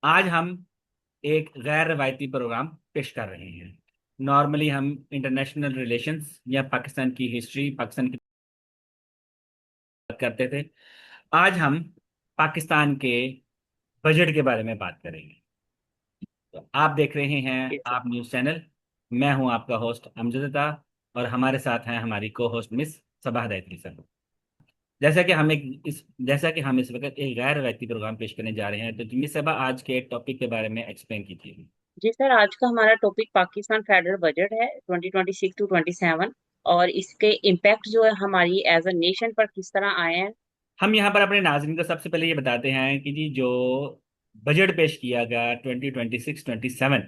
आज हम एक गैर रवायती प्रोग्राम पेश कर रहे हैं। नॉर्मली हम इंटरनेशनल रिलेशंस या पाकिस्तान की हिस्ट्री, पाकिस्तान की बात करते थे। आज हम पाकिस्तान के बजट के बारे में बात करेंगे। तो आप देख रहे हैं जी आप न्यूज़ चैनल। मैं हूं आपका होस्ट अमजदता, और हमारे साथ हैं हमारी को होस्ट मिस सबा हदैत्री सर। जैसा कि हम इस वक्त एक गैर रवायती प्रोग्राम पेश करने जा रहे हैं, तो मिस सबा आज के टॉपिक के बारे में एक्सप्लेन कीजिए। जी सर, आज का हमारा टॉपिक पाकिस्तान फेडरल बजट है 2026 टू 27। और इसके इम्पैक्ट जो है हमारी एज अ नेशन पर किस तरह आए हैं। हम यहाँ पर अपने नाज़रीन को सबसे पहले ये बताते हैं कि जी जो बजट पेश किया गया 2026-27,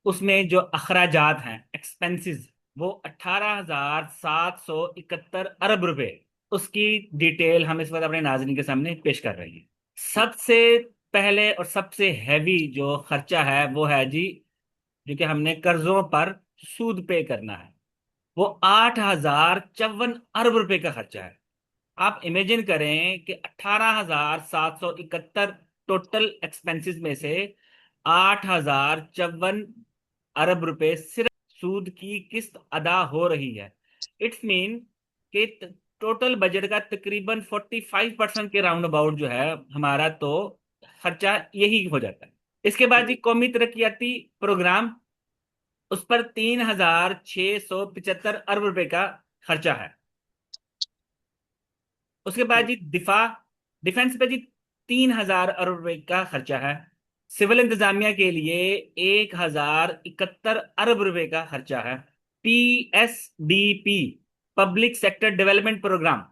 उसमें जो अखराजात हैं, एक्सपेंसेस, वो 18,771 अरब रुपए, उसकी डिटेल हम इस वक्त अपने नाज़रीन के सामने पेश कर रहे हैं। सबसे पहले और सबसे हैवी जो खर्चा है वो है जी, जो कि हमने कर्जों पर सूद पे करना है। वो 8,054 अरब रुपए का खर्चा है। आप इमेजिन करें कि 18,771 टोटल एक्सपेंसेस में से 8,054 अरब रुपए सिर्फ सूद की किस्त अदा हो रही है। इट्स मीन कि टोटल बजट का तकरीबन 45% के राउंड अबाउट जो है हमारा, तो खर्चा यही हो जाता है। इसके बाद जी कौमी तरक्याती प्रोग्राम, उस पर 3,675 अरब रुपए का खर्चा है। उसके बाद जी डिफेंस पे जी 3,000 अरब रुपए का खर्चा है। सिविल इंतजामिया के लिए 1,071 अरब रुपए का खर्चा है। PSDP, public sector development programme,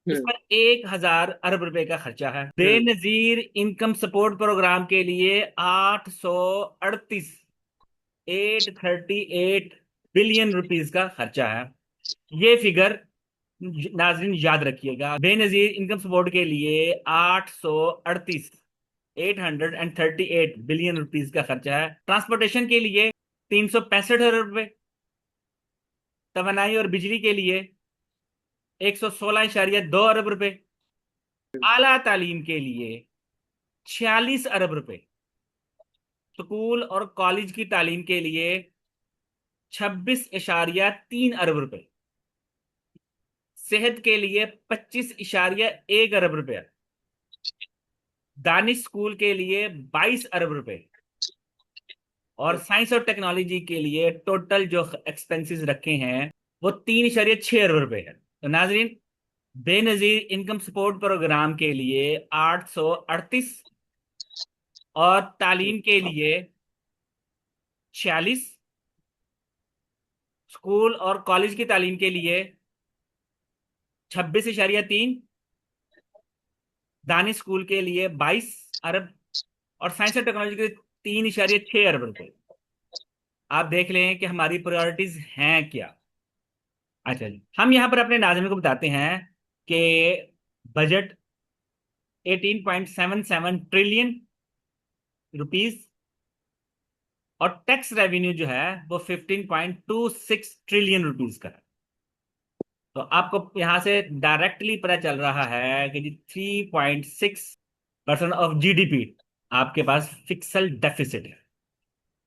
इस हम्म। पर 1,000 अरब रुपए का खर्चा है। हम्म। बेनजीर इनकम सपोर्ट प्रोग्राम के लिए 838 बिलियन रुपीस का खर्चा है। ये फिगर नाजरीन याद रखिएगा, बेनजीर इनकम सपोर्ट के लिए 838 बिलियन रुपीस का खर्चा है। ट्रांसपोर्टेशन के लिए 365 अरब रुपए, तवानाई और बिजली के लिए 116.2 अरब रुपए, आला तालीम के लिए 46 अरब रुपए, स्कूल और कॉलेज की तालीम के लिए 26.3 अरब रुपए, सेहत के लिए 25.1 अरब रुपया, दानिश स्कूल के लिए 22 अरब रुपए, और साइंस और टेक्नोलॉजी के लिए टोटल जो एक्सपेंसेस रखे हैं वो 3.6 अरब रुपए है। तो नाजरीन, बेनजीर इनकम सपोर्ट प्रोग्राम के लिए 838, और तालीम के लिए 46, स्कूल और कॉलेज की तालीम के लिए 26.3, दानिश स्कूल के लिए 22 अरब, और साइंस और टेक्नोलॉजी के लिए 3.6 अरब रुपए। आप देख लें कि हमारी प्रायोरिटीज हैं क्या। अच्छा जी, हम यहाँ पर अपने नाज़रीन को बताते हैं कि बजट 18.77 ट्रिलियन रुपीस, और टैक्स रेवेन्यू जो है वो 15.26 ट्रिलियन रुपीस का है। तो आपको यहाँ से डायरेक्टली पता चल रहा है कि जी 3.6% ऑफ GDP आपके पास फिक्सल डेफिसिट है।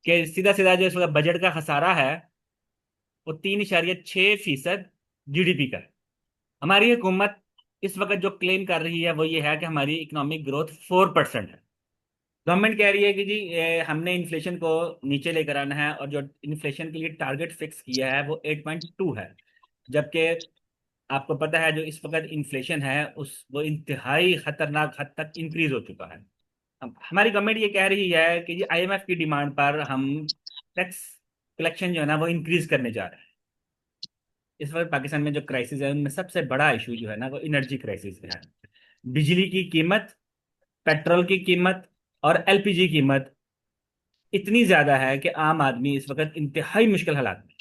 कि सीधा सीधा जो इस वक्त बजट का खसारा है वो 3.6% GDP का है। हमारी हुकूमत इस वक्त जो क्लेम कर रही है वो ये है कि हमारी इकोनॉमिक ग्रोथ 4% है। गवर्नमेंट कह रही है कि जी हमने इन्फ्लेशन को नीचे लेकर आना है, और जो इन्फ्लेशन के लिए टारगेट फिक्स किया है वो 8.2 है। जबकि आपको पता है जो इस वक्त इन्फ्लेशन है उस वो इंतहाई खतरनाक हद तक इंक्रीज हो चुका है। अब हमारी गवर्नमेंट ये कह रही है कि जी IMF की डिमांड पर हम टैक्स कलेक्शन जो है ना वो इंक्रीज करने जा रहे हैं। इस वक्त पाकिस्तान में जो क्राइसिस है उनमें सबसे बड़ा इशू जो है ना वो एनर्जी क्राइसिस है। बिजली की कीमत, पेट्रोल की कीमत, और LPG कीमत इतनी ज्यादा है कि आम आदमी इस वक्त इंतहाई मुश्किल हालात में है।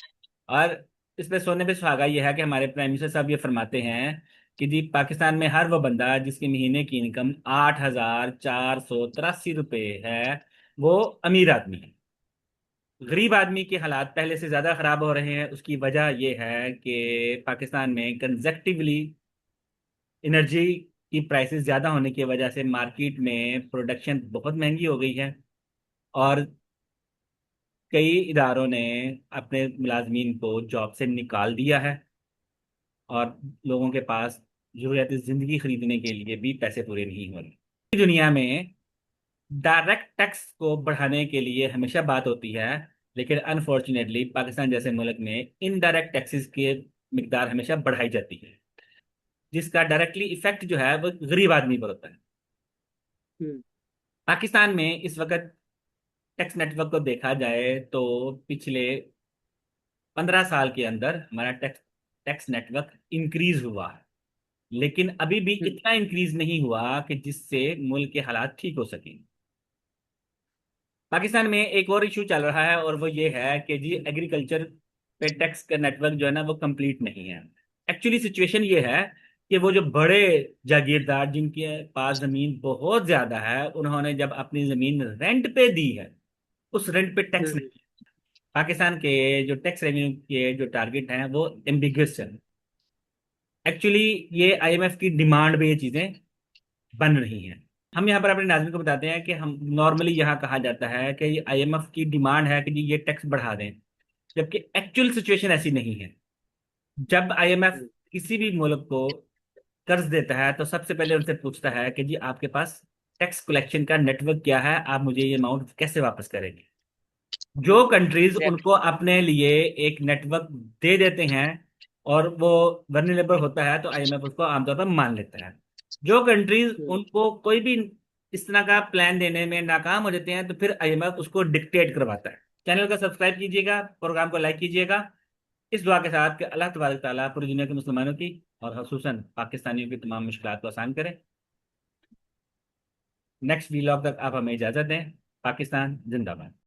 और इस पे सोने पे सुहागा ये है कि हमारे प्राइम मिनिस्टर साहब ये फरमाते हैं कि जी पाकिस्तान में हर वो बंदा जिसकी महीने की इनकम 8,483 रुपये है, वो अमीर आदमी है। गरीब आदमी के हालात पहले से ज्यादा खराब हो रहे हैं। उसकी वजह यह है कि पाकिस्तान में कंजेक्टिवली एनर्जी की प्राइसेस ज़्यादा होने की वजह से मार्केट में प्रोडक्शन बहुत महंगी हो गई है, और कई इदारों ने अपने मुलाजमीन को जॉब से निकाल दिया है, और लोगों के पास जरूरियात ज़िंदगी खरीदने के लिए भी पैसे पूरे नहीं हो रहे। दुनिया में डायरेक्ट टैक्स को बढ़ाने के लिए हमेशा बात होती है, लेकिन अनफॉर्चुनेटली पाकिस्तान जैसे मुल्क में इनडायरेक्ट टैक्सेस की मिकदार हमेशा बढ़ाई जाती है, जिसका डायरेक्टली इफेक्ट जो है वो गरीब आदमी पर होता है। हम्म। पाकिस्तान में इस वक्त टैक्स नेटवर्क को देखा जाए तो पिछले 15 साल के अंदर हमारा टैक्स टैक्स नेटवर्क इंक्रीज हुआ है, लेकिन अभी भी हम्म। इतना इंक्रीज नहीं हुआ कि जिससे मुल्क के हालात ठीक हो सके। पाकिस्तान में एक और इशू चल रहा है, और वो ये है कि जी एग्रीकल्चर पे टैक्स का नेटवर्क जो है ना वो कंप्लीट नहीं है। एक्चुअली सिचुएशन ये है कि वो जो बड़े जागीरदार जिनके पास जमीन बहुत ज्यादा है, उन्होंने जब अपनी जमीन रेंट पे दी है, उस रेंट पे टैक्स हम्म। नहीं। पाकिस्तान के जो टैक्स रेवेन्यू के जो टारगेट हैं वो एम्बिगस है। एक्चुअली ये आईएमएफ की डिमांड पे ये चीजें बन रही हैं। हम यहाँ पर अपने नाज़रीन को बताते हैं कि हम नॉर्मली यहाँ कहा जाता है कि ये आईएमएफ की डिमांड है कि जी ये टैक्स बढ़ा दें, जबकि एक्चुअल सिचुएशन ऐसी नहीं है। जब आईएमएफ हम्म। किसी भी मुल्क को कर्ज देता है तो सबसे पहले उनसे पूछता है कि जी आपके पास टैक्स कलेक्शन का नेटवर्क क्या है, आप मुझे ये अमाउंट कैसे वापस करेंगे। जो कंट्रीज एग्जैक्टली। उनको अपने लिए एक नेटवर्क दे देते हैं और वो वल्नरेबल होता है, तो आईएमएफ उसको आमतौर पर मान लेता है। जो कंट्रीज हम्म। उनको कोई भी इस तरह का प्लान देने में नाकाम हो जाते हैं, तो फिर आईएमएफ उसको डिक्टेट करवाता है। चैनल का सब्सक्राइब कीजिएगा, प्रोग्राम को लाइक कीजिएगा, इस दुआ के साथ कि अल्लाह तबारक ताला पूरी दुनिया के मुसलमानों की और खसूसन पाकिस्तानियों की तमाम मुश्किलात को आसान करे। नेक्स्ट वीलॉग तक आप हमें इजाज़त दें। पाकिस्तान जिंदाबाद।